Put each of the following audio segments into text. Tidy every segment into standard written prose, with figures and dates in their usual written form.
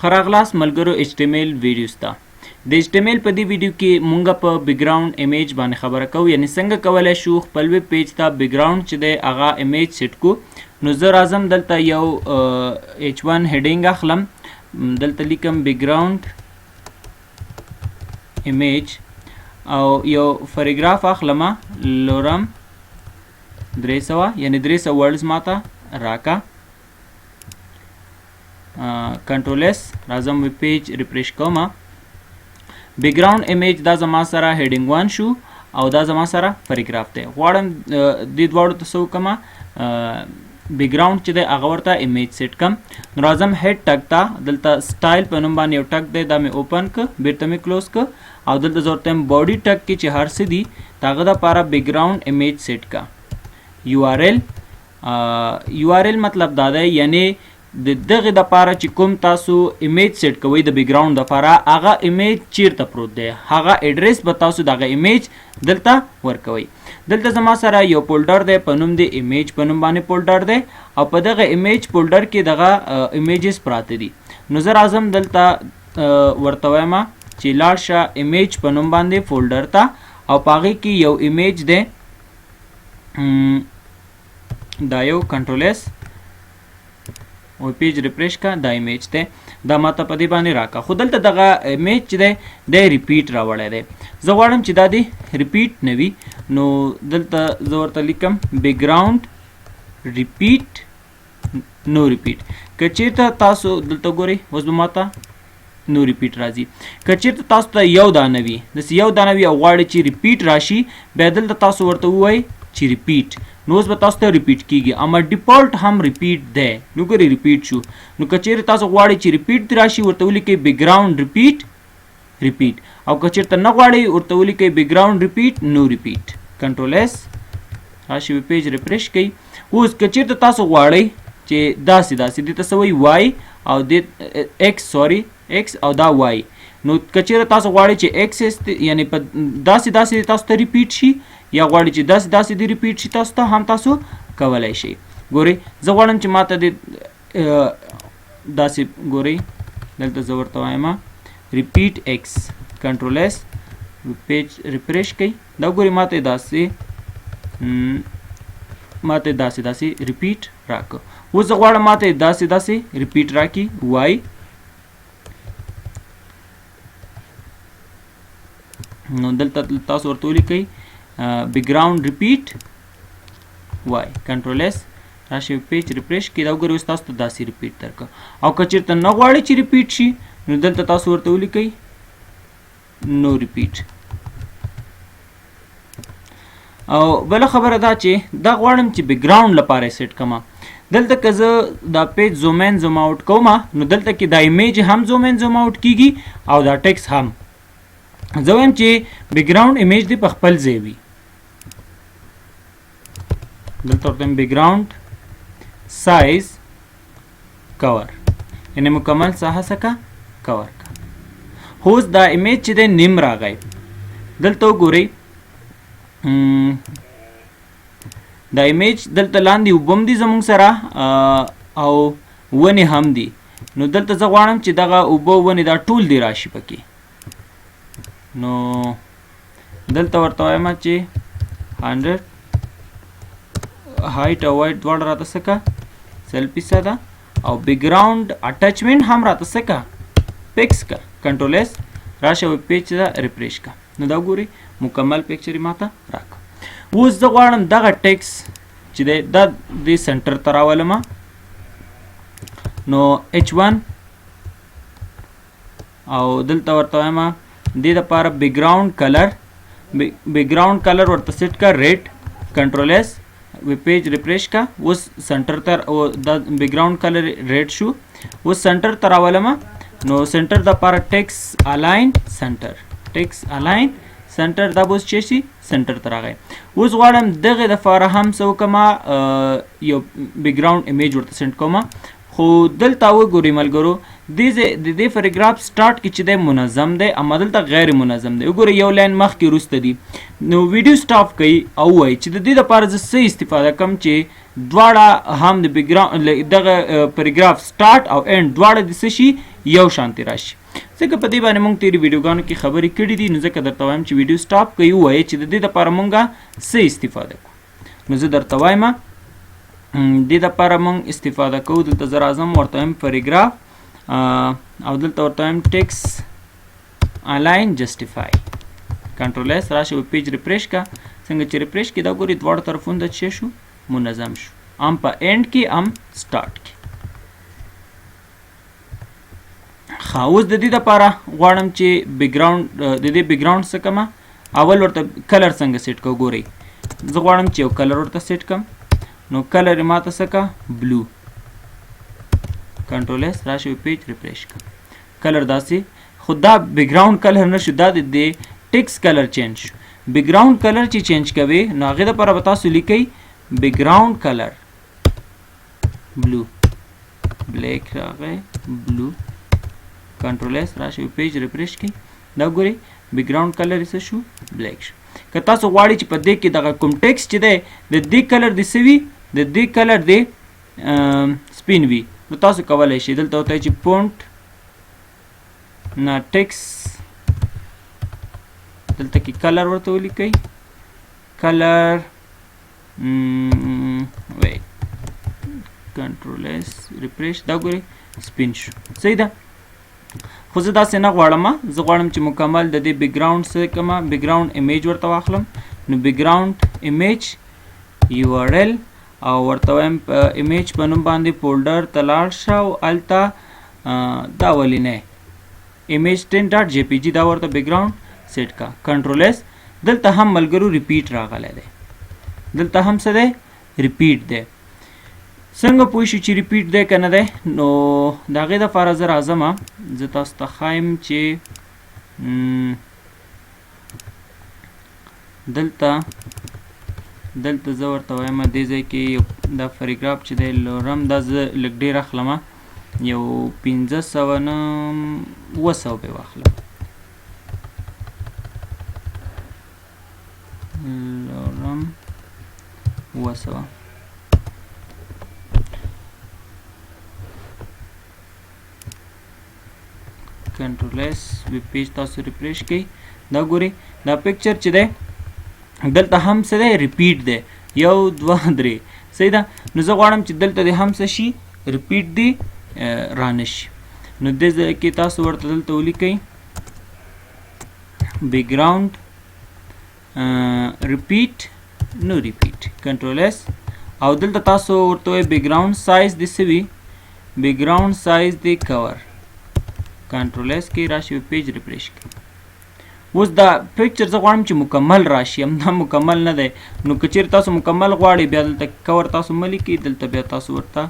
خراغلاس ملګرو HTML ویډیوز ته د HTML په دې ویډیو کې مونږ په بیکګراوند ایمیج باندې خبره کوو، یعنی څنګه کولای شو خپل ویب پیج ته بیکګراوند چې دی هغه ایمیج سیټ کو. نو زه راځم دلته یو H1 هیډینګ اخلم، دلته لیکم بیکګراوند ایمیج او یو پیراګراف اخلم لورم 300 یعنی 300 ورډز ماته راکا. کنټرول اس راځم ویب پیج ریفریش کوم. بیکګراوند ایمیج دا زما سره هیډینګ 1 شو او دا زما سره پیراګراف دی. غواړم دې دواړو ته څه وکړم، بیکګراوند چې دی هغه ورته ایمیج سیټ کړم. نو راځم هیډ ټګ ته، دلته سټایل په نوم باندې یو ټګ دی، دا مې اوپن کړ، بیرته مې کلوز کړ او دلته زه ورته یم باډي ټګ کې چې هر څه دي د هغه دپاره بیکګراوند ایمیج سیټ کړه. URL مطلب دا دی، یعنی د دغه د پاره چې کوم تاسو ایمیج سیټ کوئ د بیکګراوند لپاره، هغه ایمیج چیرته پروت دی، هغه ایډریس به تاسو دغه ایمیج دلته ورکوئ. دلته زما سره یو فولډر دی په نوم د ایمیج په نوم باندې فولډر دی او په دغه ایمیج فولډر کې دغه ایمیجز پراته دي. نو زه راځم دلته ورته وایم چې لاړ شه ایمیج په نوم باندې فولډر ته او په هغې کې یو ایمیج دی، دا یو کنټرول اس او پیج ریفریش کا، دا ایمیج دی، دا ماته په دې باندې راکا. خو دلته دغه ایمیج چې دی د ریپیټ راوړی دی، زه غواړم چې دا دی ریپیټ نه وي. نو دلته زه ورته لیکم بیکګراوند ریپیټ نو ریپیټ. که چیرته تاسو دلته ګورئ اوس به ماته نو ریپیټ راځي. که چیرته تاسو ته یو دانه وي، داسې یو دانه وي او غواړئ چې ریپیټ راشي، بیا دلته تاسو ورته ووایئ چې ریپیټ، نو اوس به تاسو ته ریپیټ کیږي. اما ډیفالټ هم ریپیټ دی، نو ګورئ ریپیټ شو. نو که چیرې تاسو غواړئ چې ریپیټ دې راشي، ورته ولیکئ بیکګراوند ریپیټ ریپیټ، او که چیرته نه غواړئ ورته ولیکئ بیکګراوند ریپیټ نو ریپیټ. کنټرول اس راشي ویب پیج ریفریش کړئ. اوس که چیرته تاسو غواړئ چې داسې دې ته څه وایي وای او د ایکس او دا وای، نو که چیرته تاسو غواړئ چې ایکسس یعنی په داسې تاسو ته ریپیټ شي، یا غواړئ چې داسې دې ریپیټ شي تاسو ته، هم تاسو کولی شئ. ګورئ زه غواړم چې ماته د داسې ګورئ دلته زه ورته وایم ریپیټ ایکس، کنټرول اس پیج ریفریش کړئ. دا ګورئ ماته داسې ریپیټ راکړه. اوس زه غواړم ماته داسې ریپیټ راکړي وای. نو دلته تاسو ورته ولیکئ بیکګراوند ریپیټ وای، کنټرول اس راشي پیج ریفریش کړئ. دا وګورئ اوس تاسو ته داسې ریپیټ درکړه. او که چېرته نه غواړئ چې ریپیټ شي، نو دلته تاسو ورته ولیکئ نو ریپیټ. او بله خبره دا چې دا غواړم چې بیکګراوند لپاره یې سیټ کړم. دلته که زه دا پیج زوم ان زوم آوټ کوم، نو دلته کې دا ایمیج هم زوم ان زوم آوټ کیږي او دا ټیکس هم. زه وایم چې بیکګراوند ایمیج دې په خپل ځای وي. دلته ورته بیکګراوند سایز کور، یعنی مکمل ساحه څخه کور کا. اوس دا ایمیج چې دی نیم راغی. دلته وګورئ دا ایمیج دلته لاندې اوبه هم دي زموږ سره او ونې هم دي. نو دلته زه غواړم چې دغه اوبه ونې دا ټول دې راشي پکې. نو دلته ورته وایم چې 100 هایټ او وایټ دواړه راته څه کا سلپیسه ده، او بیکګراوند اټچمنټ هم راته څه کا پکس کا. کنټرول اس راشه ویب پیج ته ریفریش کا. نو دا ګورئ مکمل پکچر یې ماته راکړه. اوس زه غواړم دغه ټیکس چې دی دا د سنټر ته راولم. نو H1 او دلته ورته وایم دې دپاره بیکګراوند کلر ورته سیټ کا ریډ. کنټرول اس ویب پیج ریفریش کا. اوس سنټر ته دا بیکګراوند کلر ریډ شو. اوس سنټر ته راولم. نو سنټر دپاره ټیکس الاین سنټر دا به اوس چې شي سنټر ته راغی. اوس غواړم دغې دپاره هم څه وکړم، یو بیکګراوند ایمیج ورته سینډ کوم. خو دلته وګورئ ملګرو د دې پیراګراف سٹارټ کې چې دی منظم دی اما دلته غیر منظم دی. وګورئ یو لاین مخکې وروسته دی. نو ویډیو سټاپ کوي او وایي چې د دې لپاره زه څه استفاده کوم چې دواړه هم د بیکګراوند دغه پیراګراف سٹارټ او اینډ دواړه د څه شي یو شانتي راشي. ځکه په دې باندې موږ تیرې ویډیوګانو کې خبرې کړې دي، نو ځکه درته وایم چې ویډیو سټاپ کوي وایي چې د دې لپاره موږ څه استفاده کوو. نو زه درته وایم دې لپاره موږ استفاده کوو. دلته زه راځم ورته وایم پیراګراف او دلته ورته وایم ټیکس الاین جسټیفای. کنټرول اس راشه ویب پیج ریفریش کا. څنګه چې ریفریش کې دا ګوري دواړو طرفونو ته څه شو منظم شو، ام په اینډ کې ام سٹارټ کې. ښه اوس د دې لپاره غواړم چې بیکګراوند د دې بیکګراوند څه کمه اول ورته کلر څنګه سیټ کوو. ګورئ زه غواړم چې یو کلر ورته سیټ کړم. نو کلر یې ماته څه کا بلو. کنټرول اس راشه ویب پیج ریفریش کا. کلر داسې خو دا بیکګراوند کلر نه شو، دا د ټیکس کلر چینج شو. بیکګراوند کلر چې چینج کوي نو هغې دپاره به تاسو لیکئ بیکګراوند کلر بلو. بلیک راغی بلو. کنټرول اس راشه ویب پیج ریفریش کړئ. دا ګورئ بیکګراوند کلر یې څه شو بلیک شو. که تاسو غواړئ چې په دې کې دغه کوم ټیکس چې دی د دې کلر د څه وي د دې کلر د سپین وي نو تاسو کولی شئ دلته ورته چې فونټ نه ټیکس دلته کې کلر ورته ولیکئ. کلر ویټ کنټرول اس ریفریش. دا ګورئ سپین شو. صحیح ده. خو زه داسې نه غواړم، زه غواړم چې مکمل د دې بیکګراوند څه کومه بیکګراوند ایمیج ورته واخلم. نو بیکګراوند ایمیج یو آر ایل او ورته وایم په ایمیج په نوم باندې فولډر ته لاړ شه او هلته دا ولې نه ایمیج 10.jpg دا ورته بیکګراوند سیټ کا. کنټرول اس. دلته هم ملګرو ریپیټ راغلی دی. دلته هم څه دی ریپیټ دی. څنګه پوه شو چې ریپیټ دی که نه دی؟ نو د هغې دپاره زه راځم زه تاسو ته ښایم چې دلته زه ورته وایم دې ځای کې دا پیراګراف چې دی لورم دا زه لږ ډېر اخلم یو 500 نه 700 به واخلم. لورم 700 کنټرول اس ویب پیج تاسو ریفریش کړئ. دا ګورئ دا پکچر چې دی دلته هم څه دی ریپیټ دی 1 2 3. صحیح ده. نو زه غواړم چې دلته دی هم څه شي ریپیټ دی رانه شي. نو دې ځای کې تاسو ورته دلته ولیکئ بیکګراوند ریپیټ نو ریپیټ. کنټرول اس او دلته تاسو ورته وایئ بیکګراوند سایز د څه وي بیکګراوند سایز د کور. کنټرول اس کې راشي ویب پیج ریفریش کړئ. اوس دا پکچر زه غواړم چې مکمل راشي، همدا مکمل نه دی. نو که چیرې تاسو مکمل غواړئ بیا دلته کور تاسو مه لیکئ، دلته بیا تاسو ورته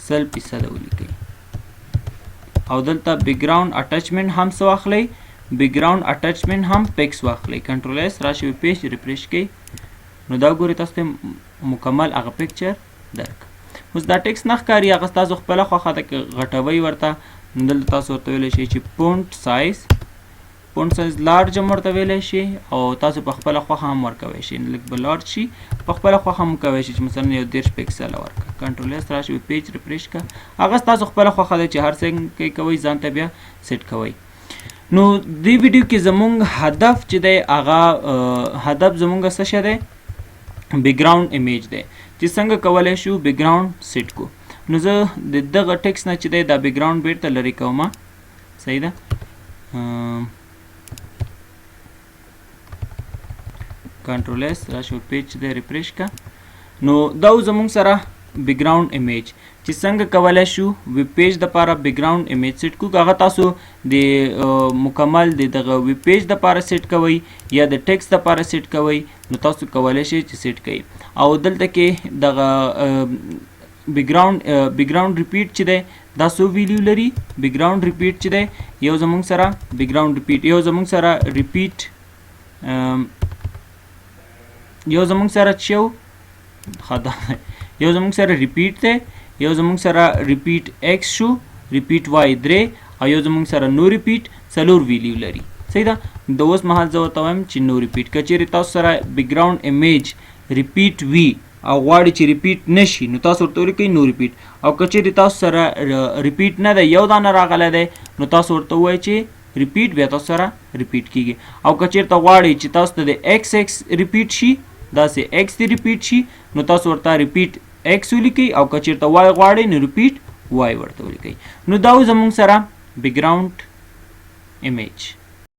100% ولیکئ. او دلته بیکګراوند اټچمنټ هم څه واخلئ بیکګراوند اټچمنټ هم پکس واخلئ. کنټرول اس راشي ویب پیج ریفریش کړئ. نو دا ګورئ تاسو ته مکمل هغه پکچر درک. اوس دا ټیکس نه ښکاري هغه ستاسو خپله خوښه ده که غټوئ ورته دلته تاسو ورته ویلی شئ چې فونټ سایز لارج هم ورته ویلی شي او تاسو په خپله خوښه هم ورکوی شئ. لږ به لارج شي په خپله خوښه هم کوی شئ چې مثلا یو 30 پکسله ورکړه. کنټرول اس راشي ویب پیج ریفریش کړه. هغه ستاسو خپله خوښه ده چې هر څنګه کوئ ځان ته بیا سیټ کوئ. نو دې ویډیو کې زموږ هدف چې دی هغه هدف زموږ څه شی دی بیکګراوند ایمیج دی چې څنګه کولی شو بیکګراوند سیټ کو. نو زه د دغه ټیکس نه چې دی دا بیکګراوند بیرته لرې کوم. صحیح ده. کنټرول اس راشو پیج چې دی ریفریش کا. نو دا زموږ سره بیکګراوند ایمیج چې څنګه کولی شو ویب پیج دپاره بیکګراوند ایمیج سیټ کو. هغه تاسو د مکمل د دغه ویب پیج دپاره سیټ کوئ یا د ټیکس دپاره سیټ کوئ نو تاسو کولی شئ چې سیټ کوئ. او دلته کې دغه بیکګراوند ریپیټ چې دی دا څو ویلیو لري. بیکګراوند ریپیټ چې دی یو زموږ سره بیکګراوند ریپیټ یو زموږ سره ریپیټ یو زموږ سره چې یو زموږ سره ریپیټ دی یو زموږ سره ریپیټ ایکس شو ریپیټ واي 3 او یو زمونږ سره نو ریپیټ 4 ویلیو لري. صحیح ده. د اوس مهال زه ورته وایم چې نو ریپیټ. که چیرې تاسو سره بیکګراوند ایمیج ریپیټ وي او غواړي چې ریپیټ نشي نو تاسو ورته ولیکئ نو ریپیټ. او که چیرې تاسو سره ریپیټ نه دی، یو دانه راغلی دی، نو تاسو ورته ووایئ چې ریپیټ، بیا تاسو سره ریپیټ کیږي. او که چیرته غواړئ چې تاسو ته د ایکس ریپیټ شي، داسې ایکس دی ریپیټ شي، نو تاسو ورته ریپیټ ایکس ولیکئ. او که چیرته وای غواړئ نو ریپیټ وای ورته ولیکئ. نو دا زموږ سره بیکګراوند ایمیج.